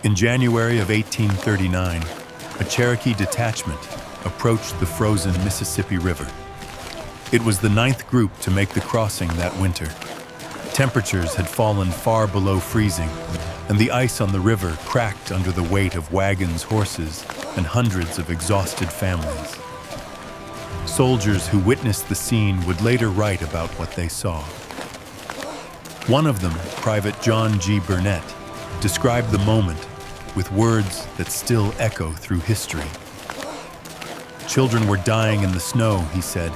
In January of 1839, a Cherokee detachment approached the frozen Mississippi River. It was the 9th group to make the crossing that winter. Temperatures had fallen far below freezing, and the ice on the river cracked under the weight of wagons, horses, and hundreds of exhausted families. Soldiers who witnessed the scene would later write about what they saw. One of them, Private John G. Burnett, described the moment with words that still echo through history. Children were dying in the snow, he said,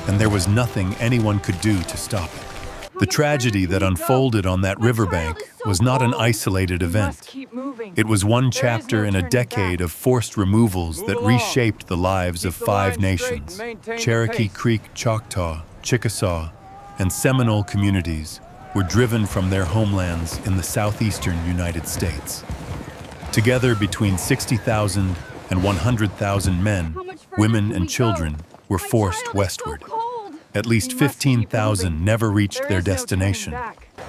and there was nothing anyone could do to stop it. The tragedy that unfolded on that riverbank was not an isolated event. It was one chapter in a decade of forced removals that reshaped the lives of 5 nations: Cherokee Creek, Choctaw, Chickasaw, and Seminole communities were driven from their homelands in the southeastern United States. Together, between 60,000 and 100,000 men, women, and children were forced westward. At least 15,000 never reached their destination.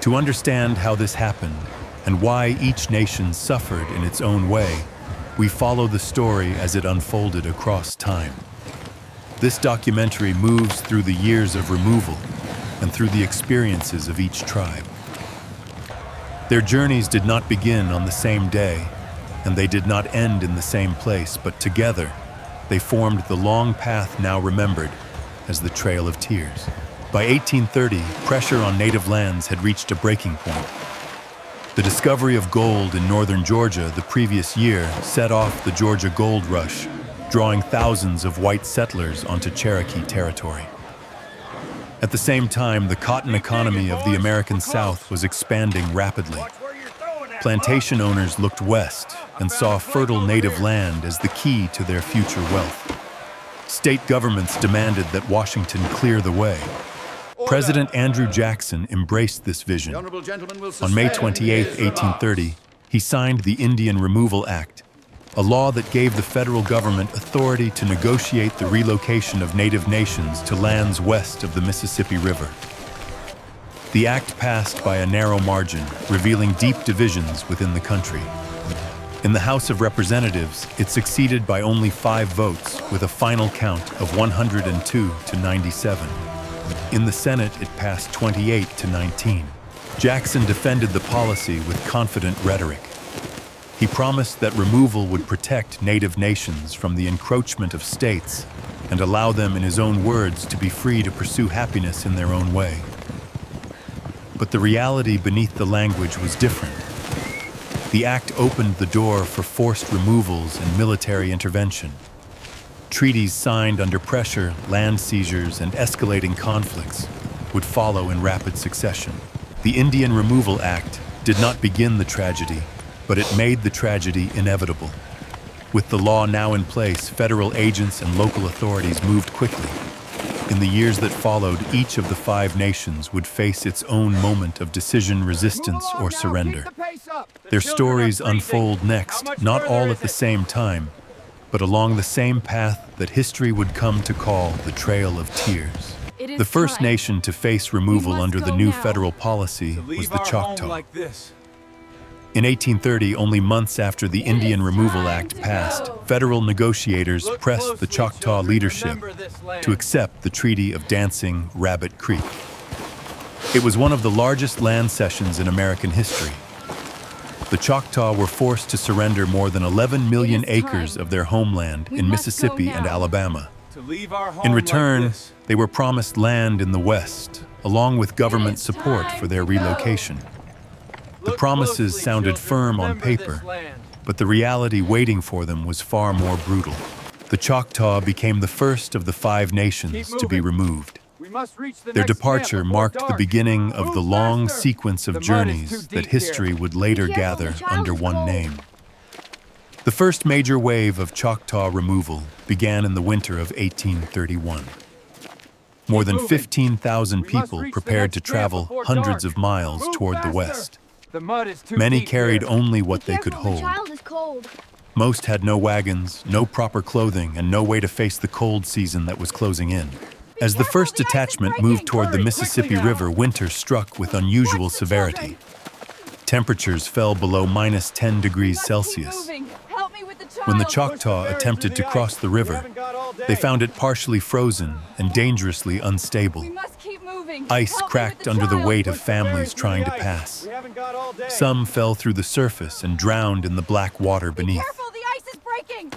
To understand how this happened and why each nation suffered in its own way, we follow the story as it unfolded across time. This documentary moves through the years of removal and through the experiences of each tribe. Their journeys did not begin on the same day, and they did not end in the same place, but together they formed the long path now remembered as the Trail of Tears. By 1830, pressure on native lands had reached a breaking point. The discovery of gold in northern Georgia the previous year set off the Georgia Gold Rush, drawing thousands of white settlers onto Cherokee territory. At the same time, the cotton economy of the American South was expanding rapidly. Plantation owners looked west and saw fertile native land as the key to their future wealth. State governments demanded that Washington clear the way. President Andrew Jackson embraced this vision. On May 28, 1830, he signed the Indian Removal Act, a law that gave the federal government authority to negotiate the relocation of native nations to lands west of the Mississippi River. The act passed by a narrow margin, revealing deep divisions within the country. In the House of Representatives, it succeeded by only 5 votes, with a final count of 102 to 97. In the Senate, it passed 28 to 19. Jackson defended the policy with confident rhetoric. He promised that removal would protect native nations from the encroachment of states and allow them, in his own words, to be free to pursue happiness in their own way. But the reality beneath the language was different. The act opened the door for forced removals and military intervention. Treaties signed under pressure, land seizures, and escalating conflicts would follow in rapid succession. The Indian Removal Act did not begin the tragedy, but it made the tragedy inevitable. With the law now in place, federal agents and local authorities moved quickly. In the years that followed, each of the 5 nations would face its own moment of decision, resistance, or surrender. Their stories unfold next, not all at the same time, but along the same path that history would come to call the Trail of Tears. The first nation to face removal under the new federal policy was the Choctaw. In 1830, only months after the Indian Removal Act passed, federal negotiators pressed the Choctaw leadership to accept the Treaty of Dancing Rabbit Creek. It was one of the largest land cessions in American history. The Choctaw were forced to surrender more than 11 million acres of their homeland in Mississippi and Alabama. In return, they were promised land in the West, along with government support for their relocation. The promises sounded firm on paper, but the reality waiting for them was far more brutal. The Choctaw became the first of the 5 nations to be removed. Their departure marked the beginning of the long sequence of journeys that history would later gather under one name. The first major wave of Choctaw removal began in the winter of 1831. More than 15,000 people prepared to travel hundreds of miles toward the west. Many carried only what they could hold. Most had no wagons, no proper clothing, and no way to face the cold season that was closing in. As the first detachment moved toward the Mississippi River, winter struck with unusual severity. Temperatures fell below -10 degrees Celsius. When the Choctaw attempted to cross the river, they found it partially frozen and dangerously unstable. Ice cracked under the weight of families trying to pass. Some fell through the surface and drowned in the black water beneath.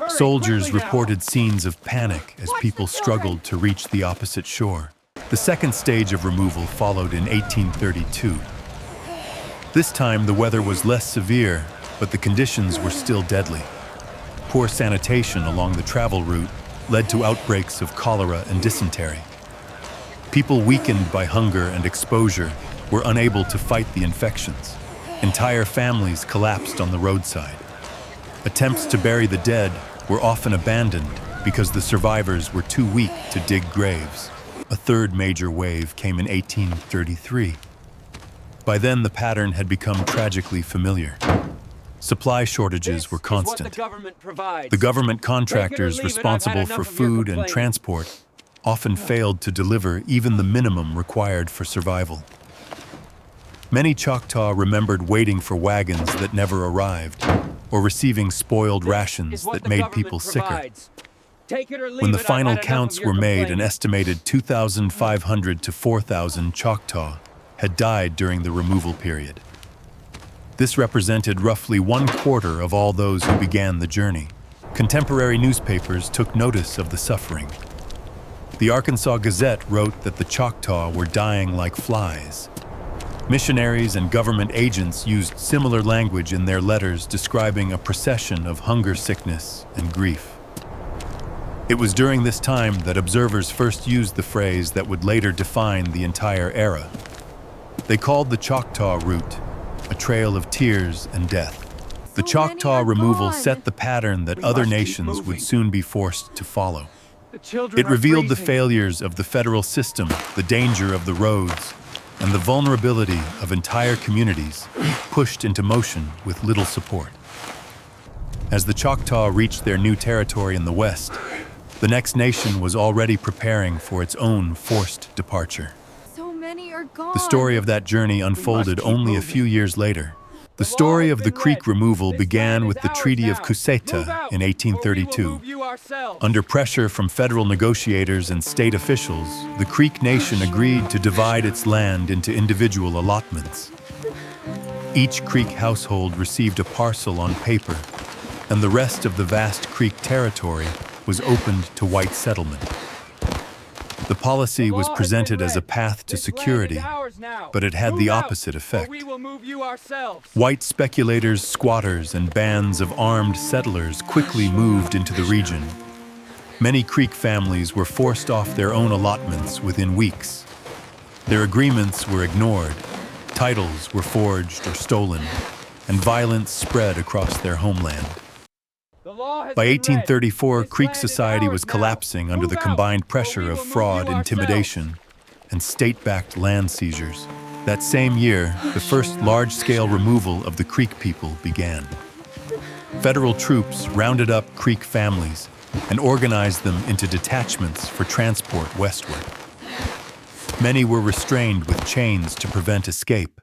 Soldiers reported scenes of panic as people struggled to reach the opposite shore. The second stage of removal followed in 1832. This time the weather was less severe, but the conditions were still deadly. Poor sanitation along the travel route led to outbreaks of cholera and dysentery. People weakened by hunger and exposure were unable to fight the infections. Entire families collapsed on the roadside. Attempts to bury the dead were often abandoned because the survivors were too weak to dig graves. A third major wave came in 1833. By then, the pattern had become tragically familiar. Supply shortages were constant. The government contractors responsible for food and transport often failed to deliver even the minimum required for survival. Many Choctaw remembered waiting for wagons that never arrived, or receiving spoiled rations that made people sicker. When the final counts were made, an estimated 2,500 to 4,000 Choctaw had died during the removal period. This represented roughly 1/4 of all those who began the journey. Contemporary newspapers took notice of the suffering. The Arkansas Gazette wrote that the Choctaw were dying like flies. Missionaries and government agents used similar language in their letters describing a procession of hunger, sickness, and grief. It was during this time that observers first used the phrase that would later define the entire era. They called the Choctaw route a trail of tears and death. The Choctaw removal set the pattern that other nations would soon be forced to follow. It revealed the failures of the federal system, the danger of the roads, and the vulnerability of entire communities pushed into motion with little support. As the Choctaw reached their new territory in the West, the next nation was already preparing for its own forced departure. The story of that journey unfolded only a few years later. The story of the Creek removal began with the Treaty of Cuseta in 1832. Under pressure from federal negotiators and state officials, the Creek Nation agreed to divide its land into individual allotments. Each Creek household received a parcel on paper, and the rest of the vast Creek territory was opened to white settlement. The policy was presented as a path to security, but it had the opposite effect. White speculators, squatters, and bands of armed settlers quickly moved into the region. Many Creek families were forced off their own allotments within weeks. Their agreements were ignored, titles were forged or stolen, and violence spread across their homeland. By 1834, Creek society was collapsing under the combined pressure of fraud, intimidation, and state-backed land seizures. That same year, the first large-scale removal of the Creek people began. Federal troops rounded up Creek families and organized them into detachments for transport westward. Many were restrained with chains to prevent escape.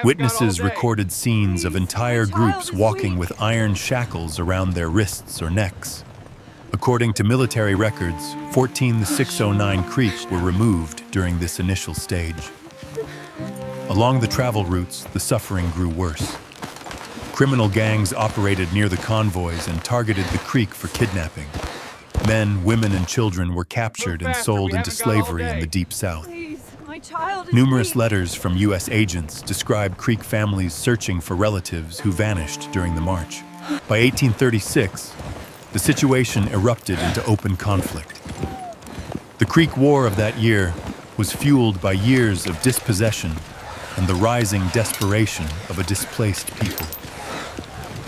Witnesses recorded scenes of entire groups walking with iron shackles around their wrists or necks. According to military records, 14,609 Creek were removed during this initial stage. Along the travel routes, the suffering grew worse. Criminal gangs operated near the convoys and targeted the Creek for kidnapping. Men, women, and children were captured and sold into slavery in the Deep South. Numerous letters from U.S. agents describe Creek families searching for relatives who vanished during the march. By 1836, the situation erupted into open conflict. The Creek War of that year was fueled by years of dispossession and the rising desperation of a displaced people.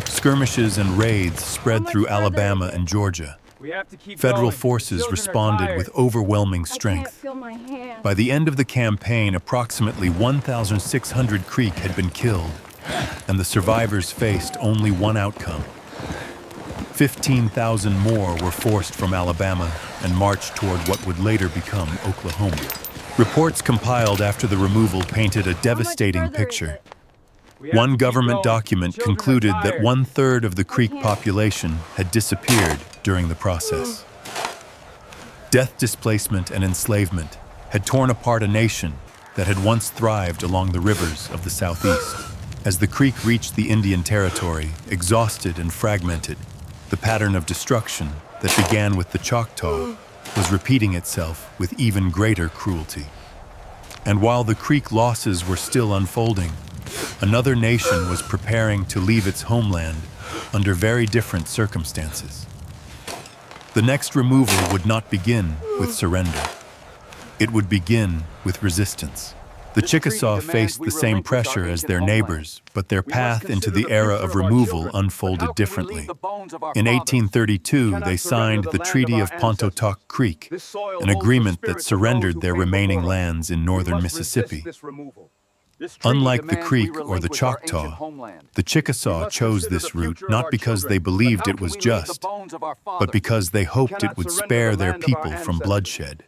Skirmishes and raids spread through Alabama and Georgia. Federal forces responded with overwhelming strength. By the end of the campaign, approximately 1,600 Creek had been killed, and the survivors faced only one outcome. 15,000 more were forced from Alabama and marched toward what would later become Oklahoma. Reports compiled after the removal painted a devastating picture. One government document concluded that 1/3 of the Creek population had disappeared during the process. Death, displacement, and enslavement had torn apart a nation that had once thrived along the rivers of the Southeast. As the Creek reached the Indian Territory, exhausted and fragmented, the pattern of destruction that began with the Choctaw was repeating itself with even greater cruelty. And while the Creek losses were still unfolding, another nation was preparing to leave its homeland under very different circumstances. The next removal would not begin with surrender. It would begin with resistance. The Chickasaw faced the same pressure as their neighbors, but their path into the era of removal unfolded differently. In 1832, they signed the Treaty of Pontotoc Creek, an agreement that surrendered their remaining lands in northern Mississippi. Unlike the Creek or the Choctaw, the Chickasaw chose this route not because they believed it was just, but because they hoped it would spare their people from bloodshed.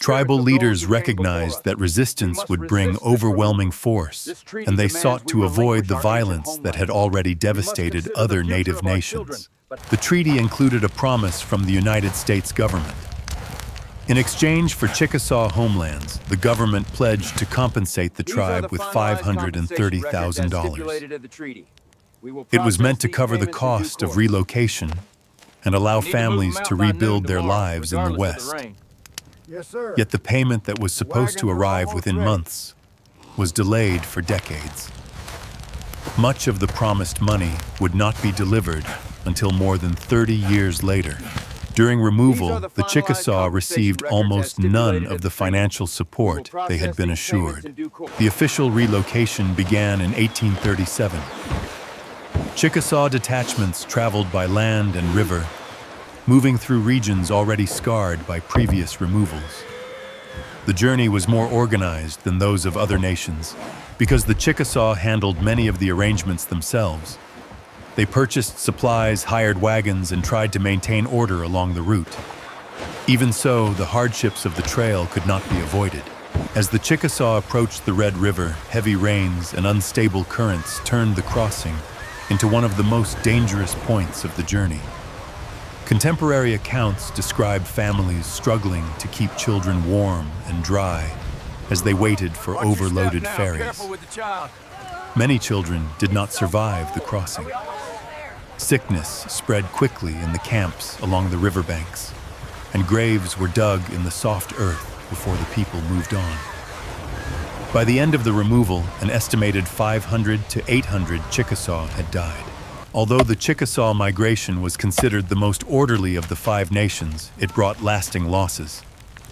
Tribal leaders recognized that resistance would bring overwhelming force, and they sought to avoid the violence that had already devastated other native nations. The treaty included a promise from the United States government. In exchange for Chickasaw homelands, the government pledged to compensate the tribe with $530,000. It was meant to cover the cost of relocation and allow families to rebuild their lives in the West. Yet the payment that was supposed to arrive within months was delayed for decades. Much of the promised money would not be delivered until more than 30 years later. During removal, the Chickasaw received almost none of the financial support they had been assured. The official relocation began in 1837. Chickasaw detachments traveled by land and river, moving through regions already scarred by previous removals. The journey was more organized than those of other nations because the Chickasaw handled many of the arrangements themselves. They purchased supplies, hired wagons, and tried to maintain order along the route. Even so, the hardships of the trail could not be avoided. As the Chickasaw approached the Red River, heavy rains and unstable currents turned the crossing into one of the most dangerous points of the journey. Contemporary accounts describe families struggling to keep children warm and dry as they waited for overloaded ferries. Many children did not survive the crossing. Sickness spread quickly in the camps along the riverbanks, and graves were dug in the soft earth before the people moved on. By the end of the removal, an estimated 500 to 800 Chickasaw had died. Although the Chickasaw migration was considered the most orderly of the five nations, it brought lasting losses.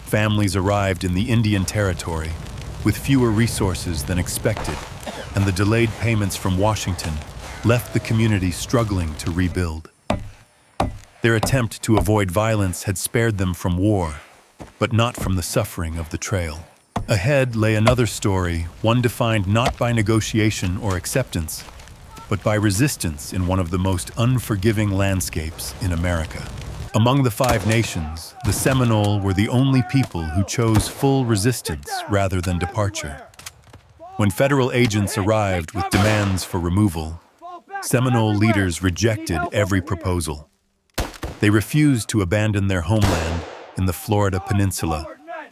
Families arrived in the Indian Territory with fewer resources than expected, and the delayed payments from Washington left the community struggling to rebuild. Their attempt to avoid violence had spared them from war, but not from the suffering of the trail. Ahead lay another story, one defined not by negotiation or acceptance, but by resistance in one of the most unforgiving landscapes in America. Among the five nations, the Seminole were the only people who chose full resistance rather than departure. When federal agents arrived with demands for removal, Seminole leaders rejected every proposal. They refused to abandon their homeland in the Florida Peninsula,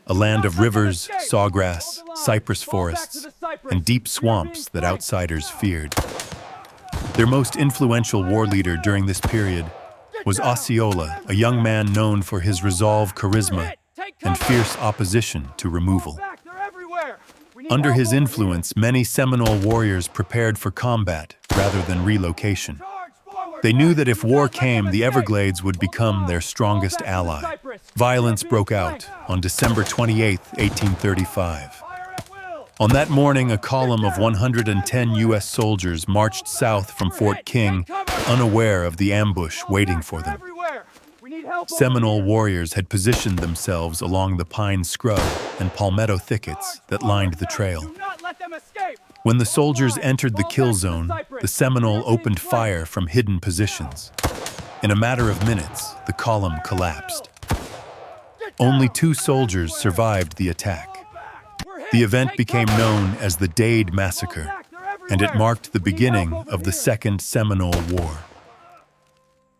a land of rivers, sawgrass, cypress forests, and deep swamps that outsiders feared. Their most influential war leader during this period was Osceola, a young man known for his resolve, charisma, and fierce opposition to removal. Under his influence, many Seminole warriors prepared for combat rather than relocation. They knew that if war came, the Everglades would become their strongest ally. Violence broke out on December 28, 1835. On that morning, a column of 110 U.S. soldiers marched south from Fort King, unaware of the ambush waiting for them. Seminole warriors had positioned themselves along the pine scrub and palmetto thickets that lined the trail. When the soldiers entered the kill zone, the Seminole opened fire from hidden positions. In a matter of minutes, the column collapsed. Only 2 soldiers survived the attack. The event became known as the Dade Massacre, and it marked the beginning of the Second Seminole War.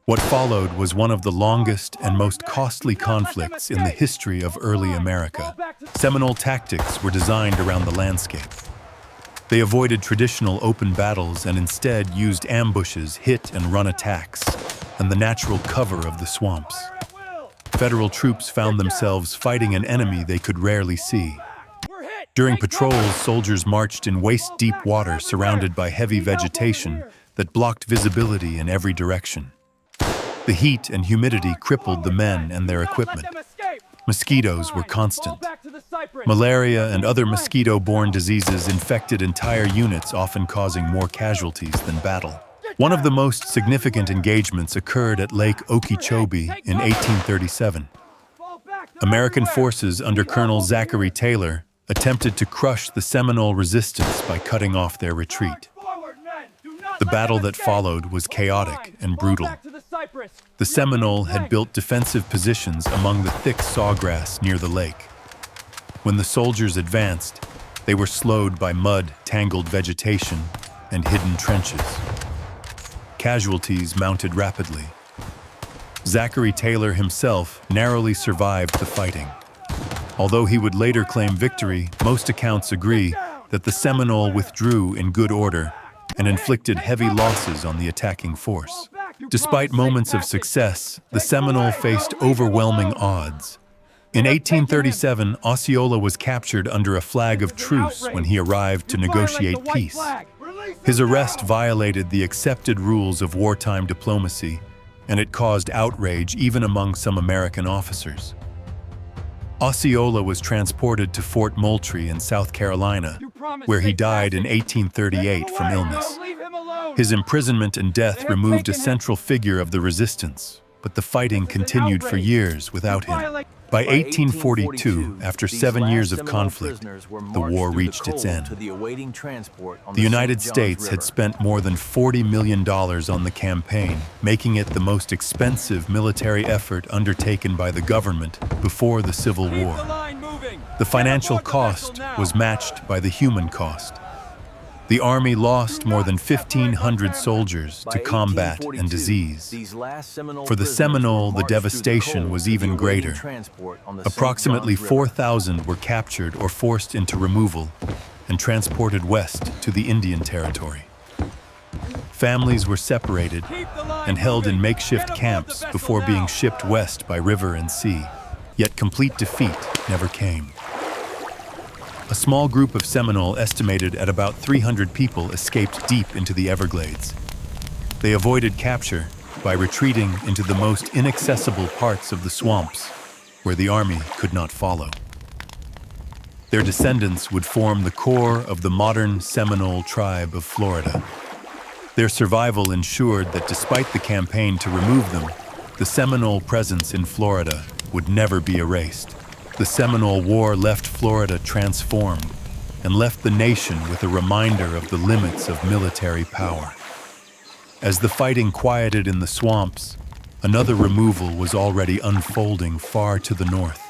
What followed was one of the longest and most costly conflicts in the history of early America. Seminole tactics were designed around the landscape. They avoided traditional open battles and instead used ambushes, hit-and-run attacks, and the natural cover of the swamps. Federal troops found themselves fighting an enemy they could rarely see. During patrols, soldiers marched in waist-deep water surrounded by heavy vegetation that blocked visibility in every direction. The heat and humidity crippled the men and their equipment. Mosquitoes were constant. Malaria and other mosquito-borne diseases infected entire units, often causing more casualties than battle. One of the most significant engagements occurred at Lake Okeechobee in 1837. American forces under Colonel Zachary Taylor attempted to crush the Seminole resistance by cutting off their retreat. The battle that followed was chaotic and brutal. The Seminole had built defensive positions among the thick sawgrass near the lake. When the soldiers advanced, they were slowed by mud-tangled vegetation and hidden trenches. Casualties mounted rapidly. Zachary Taylor himself narrowly survived the fighting. Although he would later claim victory, most accounts agree that the Seminole withdrew in good order and inflicted heavy losses on the attacking force. Despite moments of success, the Seminole faced overwhelming odds. In 1837, Osceola was captured under a flag of truce when he arrived to negotiate peace. His arrest violated the accepted rules of wartime diplomacy, and it caused outrage even among some American officers. Osceola was transported to Fort Moultrie in South Carolina, where he died in 1838 from illness. His imprisonment and death removed a central figure of the resistance, but the fighting continued for years without him. By 1842, after 7 years of conflict, the war reached its end. The United States had spent more than $40 million on the campaign, making it the most expensive military effort undertaken by the government before the Civil War. The financial cost was matched by the human cost. The Army lost more than 1,500 soldiers to combat and disease. For the Seminole, the devastation was even greater. Approximately 4,000 were captured or forced into removal and transported west to the Indian Territory. Families were separated and held in makeshift camps before being shipped west by river and sea, yet complete defeat never came. A small group of Seminole, estimated at about 300 people, escaped deep into the Everglades. They avoided capture by retreating into the most inaccessible parts of the swamps, where the Army could not follow. Their descendants would form the core of the modern Seminole tribe of Florida. Their survival ensured that despite the campaign to remove them, the Seminole presence in Florida would never be erased. The Seminole War left Florida transformed and left the nation with a reminder of the limits of military power. As the fighting quieted in the swamps, another removal was already unfolding far to the north.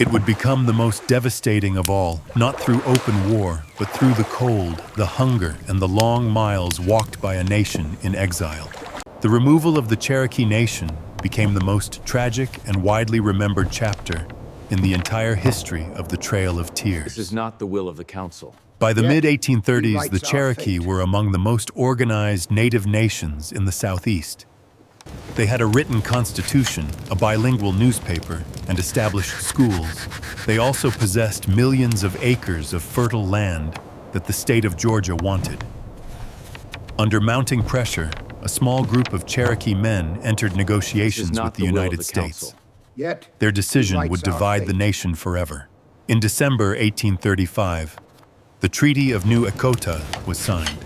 It would become the most devastating of all, not through open war, but through the cold, the hunger, and the long miles walked by a nation in exile. The removal of the Cherokee Nation became the most tragic and widely remembered chapter in the entire history of the Trail of Tears. This is not the will of the Council. By the mid-1830s, the Cherokee were among the most organized native nations in the Southeast. They had a written constitution, a bilingual newspaper, and established schools. They also possessed millions of acres of fertile land that the state of Georgia wanted. Under mounting pressure, a small group of Cherokee men entered negotiations with the United States. Their decision would divide the nation forever. In December 1835, the Treaty of New Echota was signed.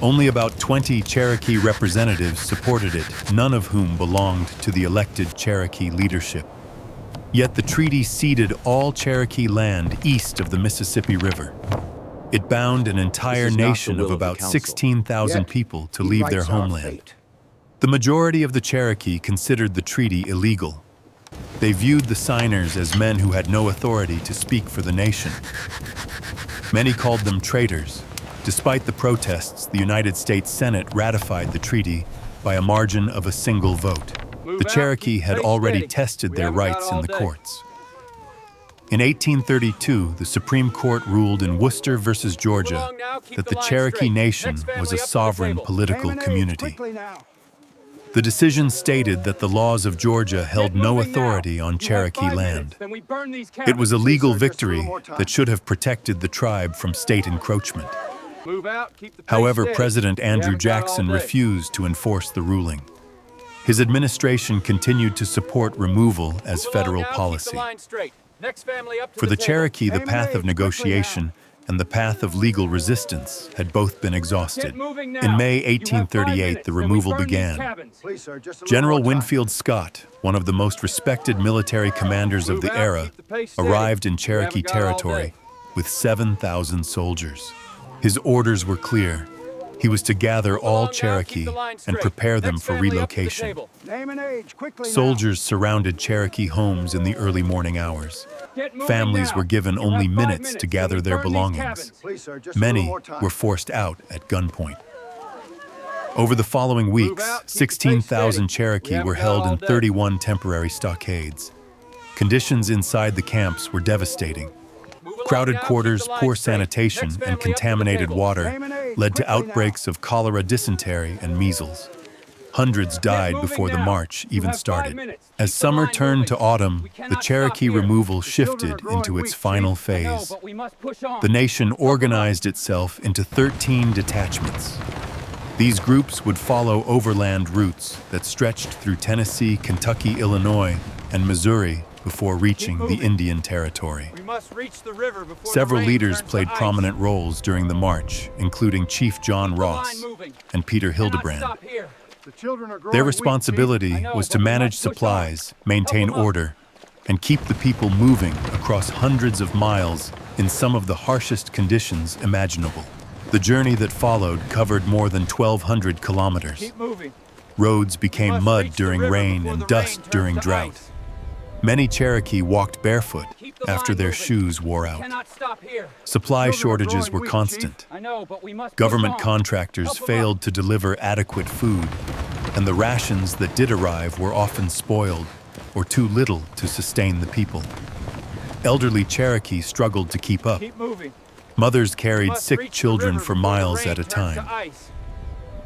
Only about 20 Cherokee representatives supported it, none of whom belonged to the elected Cherokee leadership. Yet the treaty ceded all Cherokee land east of the Mississippi River. It bound an entire nation of about 16,000 people to leave their homeland. The majority of the Cherokee considered the treaty illegal. They viewed the signers as men who had no authority to speak for the nation. Many called them traitors, Despite the protests, the United States Senate ratified the treaty by a margin of a single vote. The Cherokee had already tested their rights in the courts. In 1832, the Supreme Court ruled in Worcester versus Georgia that the Cherokee Nation was a sovereign political community. The decision stated that the laws of Georgia held no authority on Cherokee land. It was a legal victory that should have protected the tribe from state encroachment. However, President Andrew Jackson refused to enforce the ruling. His administration continued to support removal as federal policy. For the Cherokee, the path of negotiation and the path of legal resistance had both been exhausted. In May 1838, the removal began. General Winfield Scott, one of the most respected military commanders of the era, arrived in Cherokee territory with 7,000 soldiers. His orders were clear. He was to gather all Cherokee and prepare them for relocation. Soldiers surrounded Cherokee homes in the early morning hours. Families were given only minutes to gather their belongings. Many were forced out at gunpoint. Over the following weeks, 16,000 Cherokee were held in 31 temporary stockades. Conditions inside the camps were devastating. Crowded quarters, poor sanitation, and contaminated water led to outbreaks of cholera, dysentery, and measles. Hundreds died before the march even started. As summer turned to autumn, the Cherokee removal shifted into its final phase. The nation organized itself into 13 detachments. These groups would follow overland routes that stretched through Tennessee, Kentucky, Illinois, and Missouri before reaching the Indian Territory. Several leaders played prominent roles during the march, including Chief John Ross and Peter Hildebrand. Their responsibility was to manage supplies, maintain order, and keep the people moving across hundreds of miles in some of the harshest conditions imaginable. The journey that followed covered more than 1,200 kilometers. Roads became mud during rain and dust during drought. Many Cherokee walked barefoot after their shoes wore out. Supply shortages were constant. Government contractors failed to deliver adequate food, and the rations that did arrive were often spoiled or too little to sustain the people. Elderly Cherokee struggled to keep up. Mothers carried sick children for miles at a time.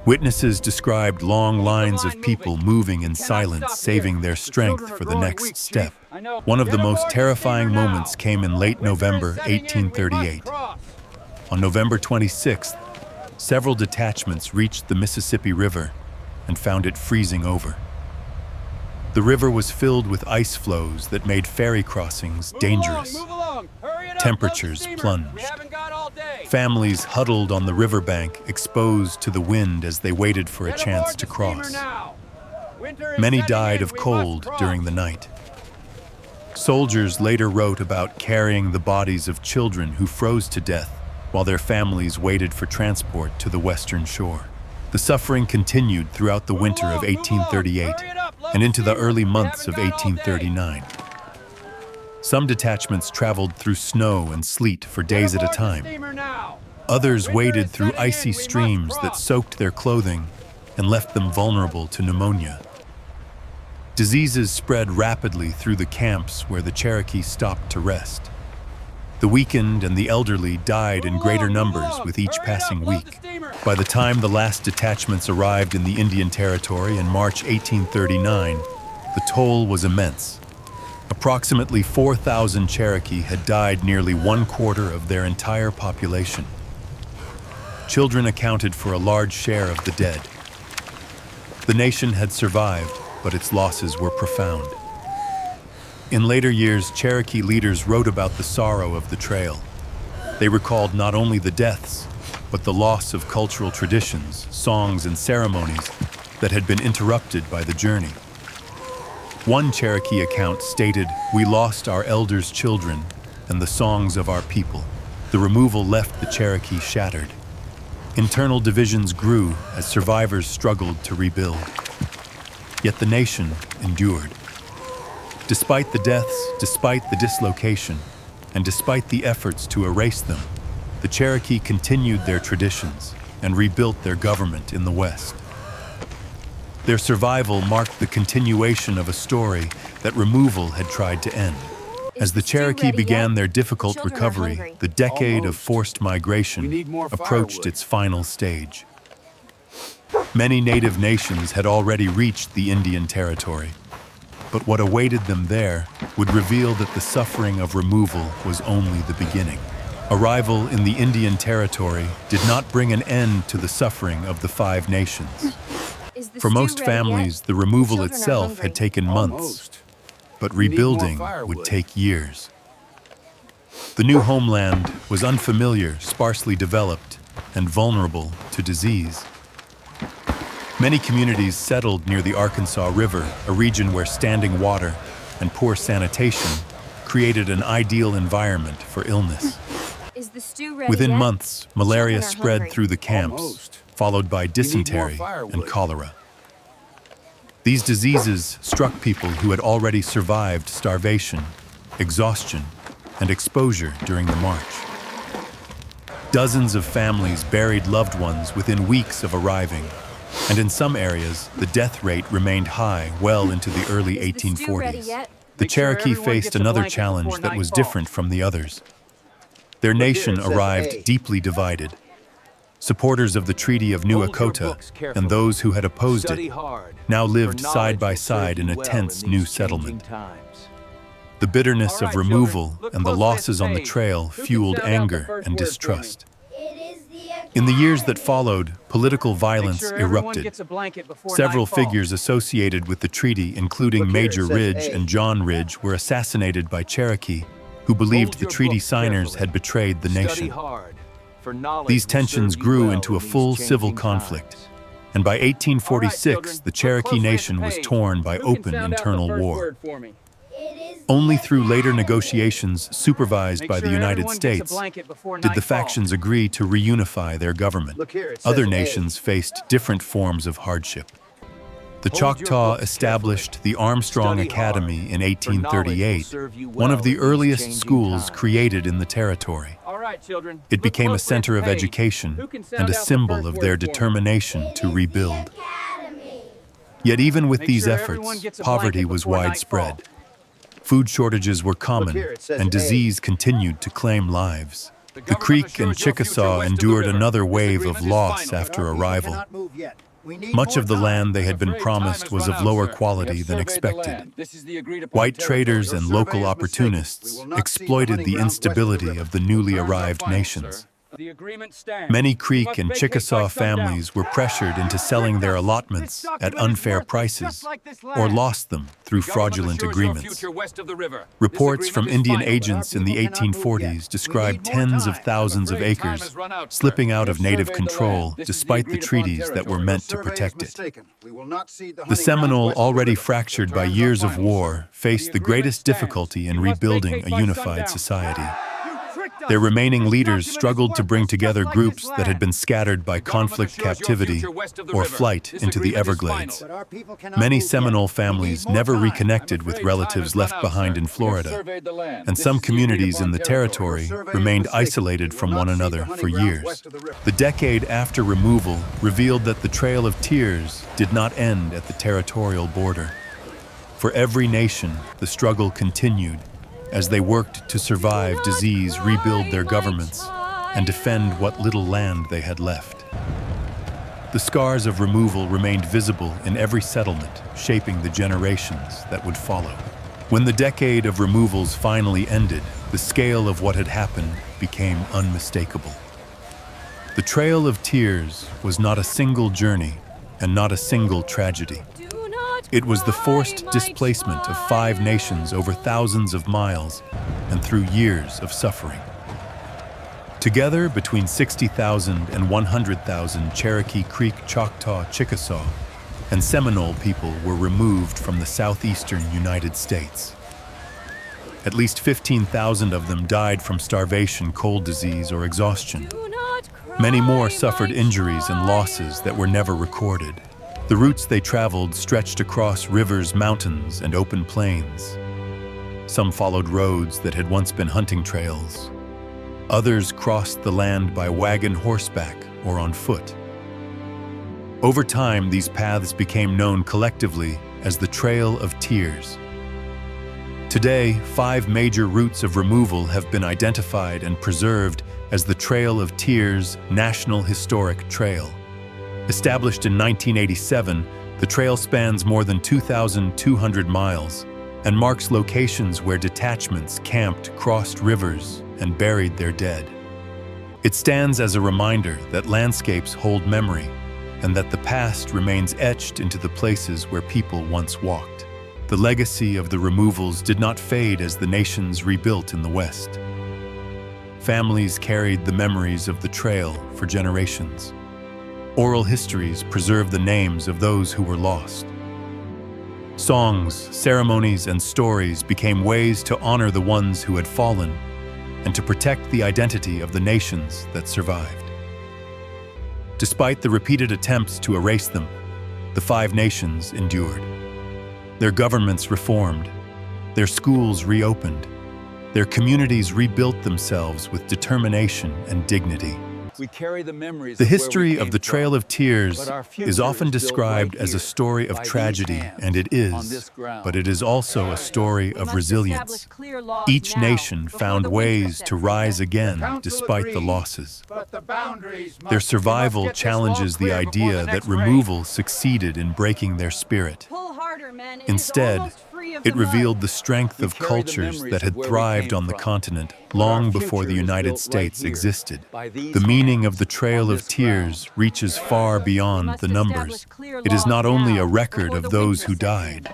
Witnesses described long lines of people moving in silence, saving their strength for the next step. One of the most terrifying moments came in late November 1838. On November 26th, several detachments reached the Mississippi River and found it freezing over. The river was filled with ice flows that made ferry crossings dangerous. Temperatures plunged. Families huddled on the riverbank, exposed to the wind as they waited for a chance to cross. Many died of cold during the night. Soldiers later wrote about carrying the bodies of children who froze to death while their families waited for transport to the western shore. The suffering continued throughout the winter of 1838 and into the early months of 1839. Some detachments traveled through snow and sleet for days at a time. Others waded through icy streams that soaked their clothing and left them vulnerable to pneumonia. Diseases spread rapidly through the camps where the Cherokee stopped to rest. The weakened and the elderly died in greater numbers with each passing week. By the time the last detachments arrived in the Indian Territory in March 1839, the toll was immense. Approximately 4,000 Cherokee had died, nearly 1/4 of their entire population. Children accounted for a large share of the dead. The nation had survived, but its losses were profound. In later years, Cherokee leaders wrote about the sorrow of the trail. They recalled not only the deaths, but the loss of cultural traditions, songs, and ceremonies that had been interrupted by the journey. One Cherokee account stated, "We lost our elders' children and the songs of our people." The removal left the Cherokee shattered. Internal divisions grew as survivors struggled to rebuild. Yet the nation endured. Despite the deaths, despite the dislocation, and despite the efforts to erase them, the Cherokee continued their traditions and rebuilt their government in the West. Their survival marked the continuation of a story that removal had tried to end. As the Cherokee began their difficult recovery, the decade of forced migration approached its final stage. Many native nations had already reached the Indian Territory, but what awaited them there would reveal that the suffering of removal was only the beginning. Arrival in the Indian Territory did not bring an end to the suffering of the Five Nations. For most families, the removal itself had taken months, but rebuilding would take years. The new homeland was unfamiliar, sparsely developed, and vulnerable to disease. Many communities settled near the Arkansas River, a region where standing water and poor sanitation created an ideal environment for illness. Within months, malaria spread through the camps, followed by dysentery and cholera. These diseases struck people who had already survived starvation, exhaustion, and exposure during the march. Dozens of families buried loved ones within weeks of arriving, and in some areas, the death rate remained high well into the early 1840s. The Cherokee faced another challenge that was different from the others. Their nation arrived deeply divided. Supporters of the Treaty of New Echota and those who had opposed it now lived side by side in a tense new settlement. The bitterness of removal and the losses on the trail fueled anger and distrust. In the years that followed, political violence erupted. Several figures associated with the treaty, including Major Ridge and John Ridge, were assassinated by Cherokee, who believed the treaty signers had betrayed the nation. These tensions grew into a full civil conflict, and by 1846, the Cherokee Nation was torn by open internal war. Only through later negotiations supervised by the United States did the factions agree to reunify their government. Other nations faced different forms of hardship. The Choctaw established the Armstrong Academy in 1838, one of the earliest schools created in the territory. It became a center of education and a symbol of their determination to rebuild. Yet even with these efforts, poverty was widespread. Food shortages were common, and disease continued to claim lives. The Creek and Chickasaw endured another wave of loss after arrival. Much of the land they had been promised was of lower quality than expected. White traders and local opportunists exploited the instability of the newly arrived nations. Many Creek and Chickasaw families were pressured into selling their allotments at unfair prices or lost them through fraudulent agreements. Reports from Indian agents in the 1840s described tens of thousands of acres slipping out of native control despite the treaties that were meant to protect it. The Seminole, already fractured by years of war, faced the greatest difficulty in rebuilding a unified society. Their remaining leaders struggled to bring together groups that had been scattered by conflict, captivity, or flight into the Everglades. Many Seminole families never reconnected with relatives left behind in Florida, and some communities in the territory remained isolated from one another for years. The decade after removal revealed that the Trail of Tears did not end at the territorial border. For every nation, the struggle continued as they worked to survive disease, rebuild their governments, and defend what little land they had left. The scars of removal remained visible in every settlement, shaping the generations that would follow. When the decade of removals finally ended, the scale of what had happened became unmistakable. The Trail of Tears was not a single journey and not a single tragedy. It was the forced displacement of 5 nations over thousands of miles and through years of suffering. Together, between 60,000 and 100,000 Cherokee Creek, Choctaw, Chickasaw, and Seminole people were removed from the southeastern United States. At least 15,000 of them died from starvation, cold disease, or exhaustion. Many more suffered injuries and losses that were never recorded. The routes they traveled stretched across rivers, mountains, and open plains. Some followed roads that had once been hunting trails. Others crossed the land by wagon, horseback, or on foot. Over time, these paths became known collectively as the Trail of Tears. Today, 5 major routes of removal have been identified and preserved as the Trail of Tears National Historic Trail. Established in 1987, the trail spans more than 2,200 miles and marks locations where detachments camped, crossed rivers, and buried their dead. It stands as a reminder that landscapes hold memory and that the past remains etched into the places where people once walked. The legacy of the removals did not fade as the nations rebuilt in the West. Families carried the memories of the trail for generations. Oral histories preserve the names of those who were lost. Songs, ceremonies, and stories became ways to honor the ones who had fallen and to protect the identity of the nations that survived. Despite the repeated attempts to erase them, the 5 nations endured. Their governments reformed, their schools reopened, their communities rebuilt themselves with determination and dignity. We carry the memories The of where we history came of the Trail from, of Tears but our future is often is built described right as a here, story of by these tragedy, hands, and it on is, this ground. but it is also a story of resilience. Each nation found ways to rise again despite the losses. Their survival challenges the idea that removal succeeded in breaking their spirit. Instead, it revealed the strength of cultures that had thrived on the continent long before the United States existed. The meaning of the Trail of Tears reaches far beyond the numbers. It is not only a record of those who died.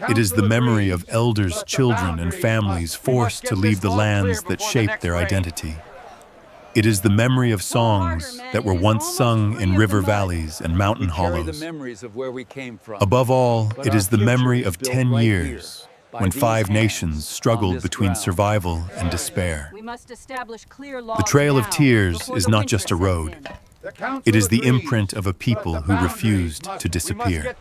It is the memory of elders, children, and families forced to leave the lands that shaped their identity. It is the memory of songs that were once sung in river valleys and mountain hollows. Above all, it is the memory of 10 years when 5 nations struggled between survival and despair. The Trail of Tears is not just a road. It is the imprint of a people who refused to disappear.